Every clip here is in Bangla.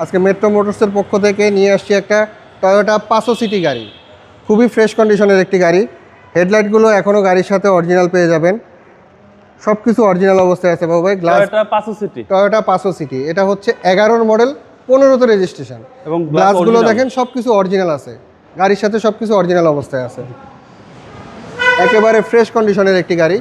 আজকে মেট্রো মোটরসের পক্ষ থেকে নিয়ে আসছি একটা টয়োটা 500 সিটি গাড়ি। খুবই ফ্রেশ কন্ডিশনের একটি গাড়ি। হেডলাইটগুলো এখনও গাড়ির সাথে অরিজিনাল পেয়ে যাবেন, সব কিছু অরিজিনাল অবস্থায় আছে বাবু ভাই। গ্লাস টয়োটা 500 সিটি, এটা হচ্ছে 11 মডেল, 15তে রেজিস্ট্রেশন এবং গ্লাসগুলো দেখেন সব কিছু অরিজিনাল আছে, গাড়ির সাথে সব কিছু অরিজিনাল অবস্থায় আছে। একেবারে ফ্রেশ কন্ডিশনের একটি গাড়ি।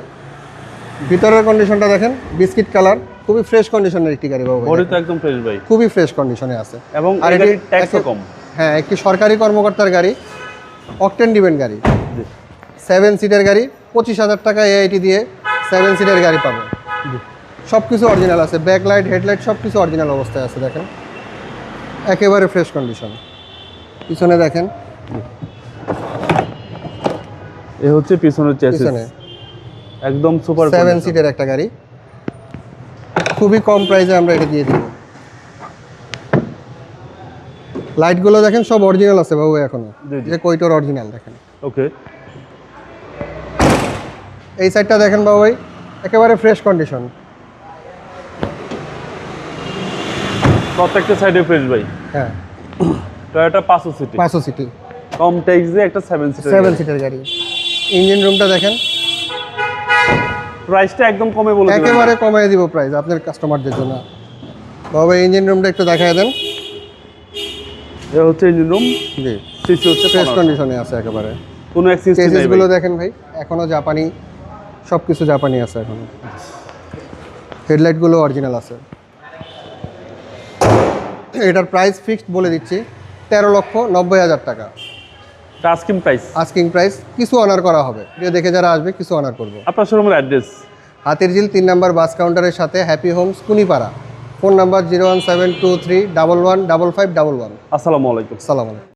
ভিতরের কন্ডিশনটা দেখেন বিস্কিট কালার, খুবই ফ্রেশ কন্ডিশনের একটি গাড়ি বাবু বডি তো একদম ফ্রেশ ভাই, খুবই ফ্রেশ কন্ডিশনে আছে এবং আর এর ট্যাক্সও কম। হ্যাঁ, একটি সরকারি কর্মকর্তার গাড়ি, অকটেন ডিভেন গাড়ি, 7 সিটের গাড়ি। 25,000 টাকা এআইটি দিয়ে 7 সিটের গাড়ি পাবেন। সব কিছু অরিজিনাল আছে, ব্যাকলাইট হেডলাইট সব কিছু অরিজিনাল অবস্থায় আছে। দেখেন একেবারে ফ্রেশ কন্ডিশন। পিছনে দেখেন, এ হচ্ছে পিছনের চেসিস, পিছনে একদম সুপার 7 সিটের একটা গাড়ি, খুবই কম প্রাইসে আমরা এটা দিয়ে দিব। লাইটগুলো দেখেন সব অরিজিনাল আছে বাবু এখনো, যে কইটোর অরিজিনাল দেখেন। ওকে, এই সাইডটা দেখেন বাবু ভাই, একেবারে ফ্রেশ কন্ডিশন। প্রত্যেকটা সাইডে ফ্রেশ ভাই। হ্যাঁ, টয়োটা 500 সিটি, 500 সিটি কম ট্যাক্সে একটা 7 সিটার 7 সিটের গাড়ি। ইঞ্জিন রুমটা দেখেন, প্রাইসটা একদম কমে বলে দিবেন, একেবারে কমিয়ে দিব প্রাইস আপনার কাস্টমারদের জন্য। বাবা ইঞ্জিন রুমটা একটু দেখায় দেন। এ হচ্ছে ইঞ্জিন রুম, জি, সিসি হচ্ছে ফ্রেশ কন্ডিশনে আছে একেবারে। কোনো অ্যাক্সিডেন্ট নেই চেসিসগুলো দেখেন ভাই, এখনো জাপানি, সব কিছু জাপানি আছে এখনো। হেডলাইটগুলো অরিজিনাল আছে। এটার প্রাইস ফিক্সড বলে দিচ্ছি 13,90,000 টাকা আস্কিং প্রাইস। আস্কিং প্রাইস, কিছু অনার করা হবে, ভিডিও দেখে যারা আসবে কিছু অনার করবো। আপনার শোরুমের অ্যাড্রেস হাতিরঝিল 3 নম্বর বাস কাউন্টারের সাথে happy Holmes Kunipara. Phone number 01723 115511। আসসালামু আলাইকুম। সালাম আলাইকুম।